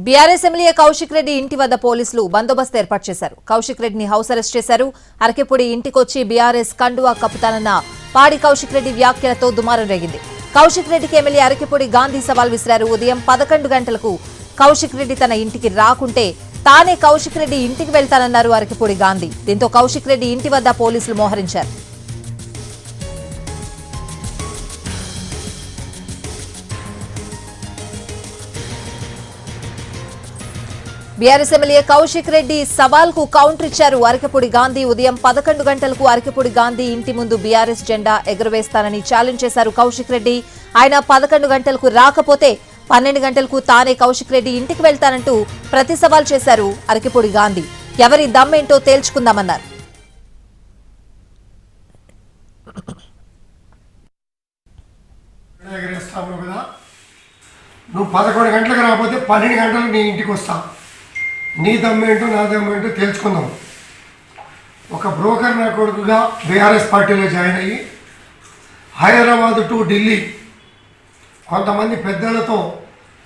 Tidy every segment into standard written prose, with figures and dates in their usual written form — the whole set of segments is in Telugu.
బీఆర్ఎస్ ఎమ్మెల్యే కౌశిక్ రెడ్డి ఇంటి వద్ద పోలీసులు బందోబస్తు ఏర్పాటు చేశారు. కౌశిక్ రెడ్డిని హౌస్ అరెస్ట్ చేశారు. అరకెపూడి ఇంటికొచ్చి బీఆర్ఎస్ కండువా కప్పుతానన్న పాడి కౌశిక్ రెడ్డి వ్యాఖ్యలతో దుమారం రేగింది. కౌశిక్ రెడ్డికి ఎమ్మెల్యే అరకెపూడి గాంధీ సవాల్ విసిరారు. ఉదయం 11 గంటలకు కౌశిక్ రెడ్డి తన ఇంటికి రాకుంటే తానే కౌశిక్ రెడ్డి ఇంటికి వెళ్తానన్నారు అరకెపూడి గాంధీ. దీంతో కౌశిక్ రెడ్డి ఇంటి వద్ద పోలీసులు మోహరించారు. బీఆర్ఎస్ ఎమ్మెల్యే కౌశిక్ రెడ్డి సవాల్ కు కౌంటర్ ఇచ్చారు అరకెపూడి గాంధీ. ఉదయం 11 గంటలకు అరకెపూడి గాంధీ ఇంటి ముందు బీఆర్ఎస్ జెండా ఎగురవేస్తానని ఛాలెంజ్ చేశారు కౌశిక్ రెడ్డి. ఆయన 11 గంటలకు రాకపోతే 12 గంటలకు తానే కౌశిక్ రెడ్డి ఇంటికి వెళ్తానంటూ ప్రతి సవాల్ చేశారు అరకెపూడి గాంధీ. ఎవరి దమ్మేంటో తేల్చుకుందామన్నారు. నువ్వు 11 గంటలకు రాకపోతే 12 గంటలకు నీ ఇంటికి వస్తా. నీ దమ్మేంటో నా దమ్మేంటో తెలుసుకుందాం. ఒక బ్రోకర్ నా కొడుకుగా బీఆర్ఎస్ పార్టీలో జాయిన్ అయ్యి హైదరాబాద్ టు ఢిల్లీ కొంతమంది పెద్దలతో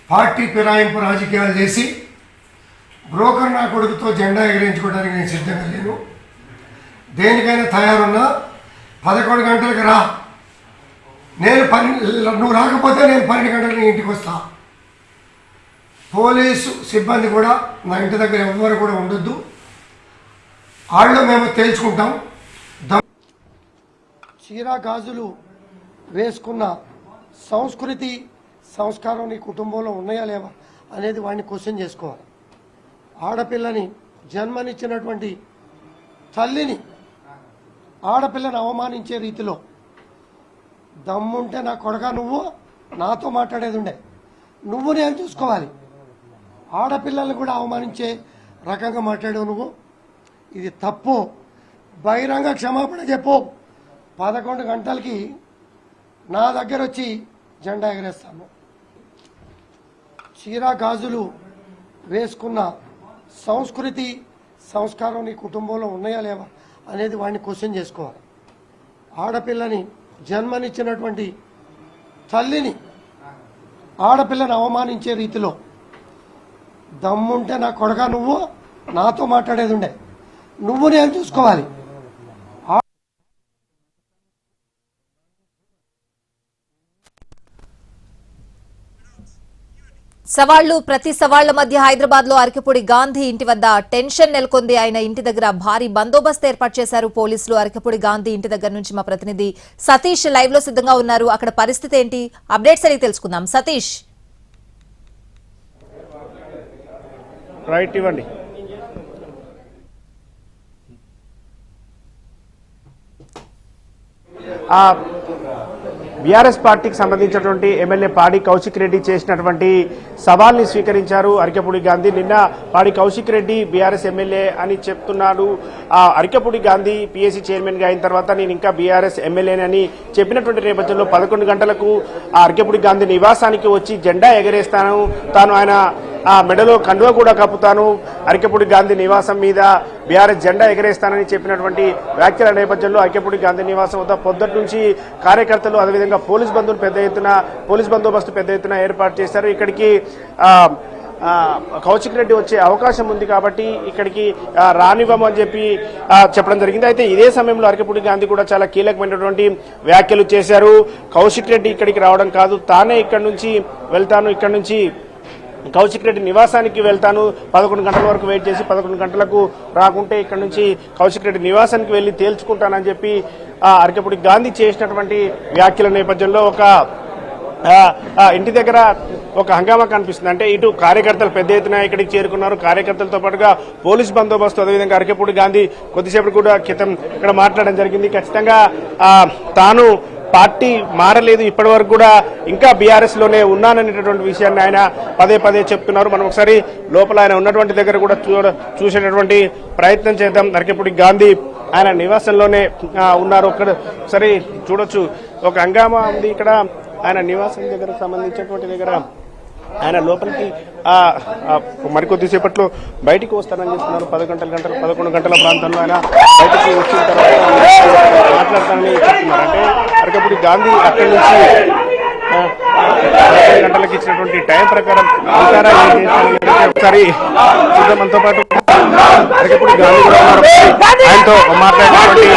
పార్టీ ఫిరాయింపు రాజకీయాలు చేసి బ్రోకర్ నా కొడుకుతో జెండా ఎగిరించుకోవడానికి నేను సిద్ధంగా లేను. దేనికైనా తయారున్నా 11 గంటలకు రా. నువ్వు రాకపోతే నేను 12 గంటలకు నీ ఇంటికి వస్తా. పోలీసు సిబ్బంది కూడా నా ఇంటి దగ్గర ఎవ్వరు కూడా ఉండొద్దు. వాళ్ళు మేము తేల్చుకుంటాం. చీరా గాజులు వేసుకున్న సంస్కృతి సంస్కారం నీ కుటుంబంలో ఉన్నాయా లేవా అనేది వాడిని క్వశ్చన్ చేసుకోవాలి. ఆడపిల్లని జన్మనిచ్చినటువంటి తల్లిని ఆడపిల్లని అవమానించే రీతిలో దమ్ముంటే నా కొడక నువ్వు నాతో మాట్లాడేది ఉండే. నువ్వు నేను చూసుకోవాలి. ఆడపిల్లల్ని కూడా అవమానించే రకంగా మాట్లాడావు నువ్వు. ఇది తప్పు. బహిరంగ క్షమాపణ చెప్పు. 11 గంటలకి నా దగ్గర వచ్చి జెండా ఎగరేస్తాను. చీరా గాజులు వేసుకున్న సంస్కృతి సంస్కారం నీ కుటుంబంలో ఉన్నాయా లేవా అనేది వాడిని క్వశ్చన్ చేసుకోవాలి. ఆడపిల్లని జన్మనిచ్చినటువంటి తల్లిని ఆడపిల్లని అవమానించే రీతిలో దమ్ముంటే నా కొడక నువ్వు నాతో మాట్లాడేది ఉండే. నువ్వు నేను చూసుకోవాలి. సవాళ్లు ప్రతి సవాళ్ల మధ్య హైదరాబాద్ లో అరకెపూడి గాంధీ ఇంటి వద్ద టెన్షన్ నెలకొంది. ఆయన ఇంటి దగ్గర భారీ బందోబస్తు ఏర్పాటు చేశారు పోలీసులు. అరకెపూడి గాంధీ ఇంటి దగ్గర నుంచి మా ప్రతినిధి సతీష్ లైవ్ లో సిద్ధంగా ఉన్నారు. అక్కడ పరిస్థితి ఏంటి, అప్డేట్స్ అని తెలుసుకుందాం. సతీష్. రైట్ ఇవ్వండి. బీఆర్ఎస్ పార్టీకి సంబంధించినటువంటి ఎమ్మెల్యే పాడి కౌశిక్ రెడ్డి చేసినటువంటి సవాల్ని స్వీకరించారు అరకెపూడి గాంధీ. నిన్న పాడి కౌశిక్ రెడ్డి బీఆర్ఎస్ ఎమ్మెల్యే అని చెప్తున్నాడు. అరకెపూడి గాంధీ పీఏసీ చైర్మన్ గా అయిన తర్వాత నేను ఇంకా బీఆర్ఎస్ ఎమ్మెల్యేనని చెప్పినటువంటి నేపథ్యంలో 11 గంటలకు అరకెపూడి గాంధీ నివాసానికి వచ్చి జెండా ఎగరేస్తాను, తాను ఆయన మెడలో కండువా కూడా కప్పుతాను, అరకెపూడి గాంధీ నివాసం మీద బీఆర్ఎస్ జెండా ఎగరేస్తానని చెప్పినటువంటి వ్యాఖ్యల నేపథ్యంలో అరకెపూడి గాంధీ నివాసం వద్ద పొద్దుటి నుంచి కార్యకర్తలు అదేవిధంగా పోలీస్ బందోబస్తు పెద్ద ఎత్తున ఏర్పాటు చేశారు. ఇక్కడికి కౌశిక్ రెడ్డి వచ్చే అవకాశం ఉంది కాబట్టి ఇక్కడికి రానివ్వమని చెప్పి చెప్పడం జరిగింది. అయితే ఇదే సమయంలో అరకెపూడి గాంధీ కూడా చాలా కీలకమైనటువంటి వ్యాఖ్యలు చేశారు. కౌశిక్ రెడ్డి ఇక్కడికి రావడం కాదు, తానే ఇక్కడి నుంచి వెళ్తాను, ఇక్కడి నుంచి కౌశిక్ రెడ్డి నివాసానికి వెళ్తాను, 11 గంటల వరకు వెయిట్ చేసి 11 గంటలకు రాకుంటే ఇక్కడ నుంచి కౌశిక్ రెడ్డి నివాసానికి వెళ్లి తేల్చుకుంటానని చెప్పి అరకెపూడి గాంధీ చేసినటువంటి వ్యాఖ్యల నేపథ్యంలో ఒక ఇంటి దగ్గర ఒక హంగామా కనిపిస్తుంది. అంటే ఇటు కార్యకర్తలు పెద్ద ఎత్తున ఇక్కడికి చేరుకున్నారు. కార్యకర్తలతో పాటుగా పోలీస్ బందోబస్తు, అదేవిధంగా అరకెపూడి గాంధీ కొద్దిసేపు కూడా క్రితం ఇక్కడ మాట్లాడడం జరిగింది. ఖచ్చితంగా తాను పార్టీ మారలేదు, ఇప్పటి వరకు కూడా ఇంకా బీఆర్ఎస్ లోనే ఉన్నాననేటటువంటి విషయాన్ని ఆయన పదే చెప్తున్నారు. మనం ఒకసారి లోపల ఆయన ఉన్నటువంటి దగ్గర కూడా చూసేటటువంటి ప్రయత్నం చేద్దాం. అరకెపూడి గాంధీ ఆయన నివాసంలోనే ఉన్నారు. ఒకసారి చూడొచ్చు, ఒక హంగామా ఉంది ఇక్కడ ఆయన నివాసం దగ్గర సంబంధించినటువంటి దగ్గర. ఆయన లోపలికి మరికొద్దిసేపట్లో బయటికి వస్తానని చెప్తున్నారు. 11 గంటల ప్రాంతంలో ఆయన బయటికి వచ్చిన తర్వాత మాట్లాడతానని చెప్తున్నారు. అంటే అరకెపూడి గాంధీ అక్కడి నుంచి 11 గంటలకు ఇచ్చిన ఇచ్చినటువంటి టైం ప్రకారం ఉంటారా ఏం చేస్తారని ఒకసారి చూద్దాం. మనతో పాటు అరకపూడి గాంధీ కూడా ఉన్నారు. ఆయనతో మాట్లాడేటువంటి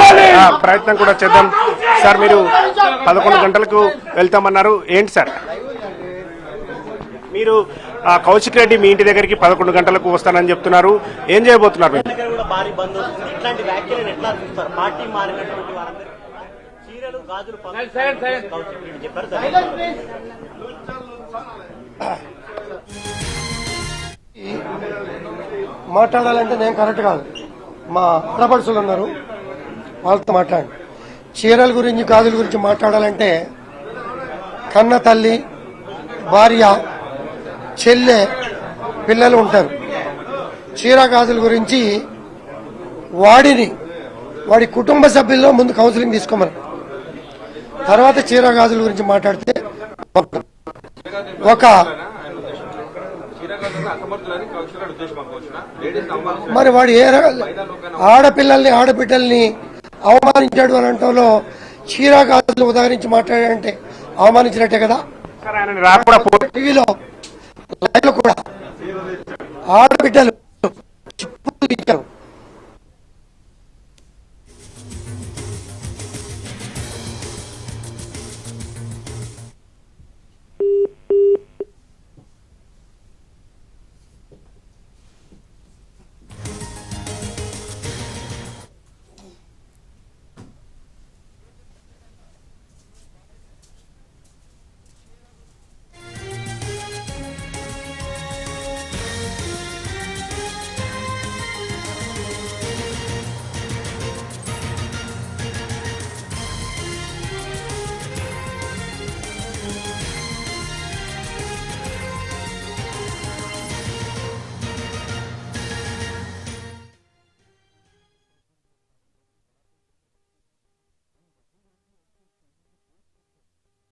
ప్రయత్నం కూడా చేద్దాం. సార్, మీరు 11 గంటలకు వెళ్తామన్నారు, ఏంటి సార్? మీరు కౌశిక్ రెడ్డి మీ ఇంటి దగ్గరికి 11 గంటలకు వస్తానని చెప్తున్నారు, ఏం చేయబోతున్నారు మీరు? భారీ బంద్ వస్తుంది. ఇట్లాంటి వ్యాఖ్యలను ఎట్లా చూస్తారు? పార్టీ మారినటువంటి వారందరూ చీరలు గాజులు కౌశిక్ రెడ్డి చెప్పారు. మాట్లాడాలంటే నేను కరెక్ట్ కాదు, మా ఆడపడుచులు ఉన్నారు, వాళ్ళతో మాట్లాడండి. చీరల గురించి గాజుల గురించి మాట్లాడాలంటే కన్న తల్లి, భార్య, చెల్లె, పిల్లలు ఉంటారు. చీర గాజుల గురించి వాడి కుటుంబ సభ్యుల్లో ముందు కౌన్సిలింగ్ తీసుకోమని, తర్వాత చీర గాజుల గురించి మాట్లాడితే ఒక మరి వాడు ఆడపిల్లల్ని ఆడబిడ్డల్ని అవమానించాడు అని అంటంలో చీర గాజులు ఉదాహరించి మాట్లాడాడంటే అవమానించినట్టే కదా. టీవీలో లైవ్ కూడా ఆడబిడ్డలు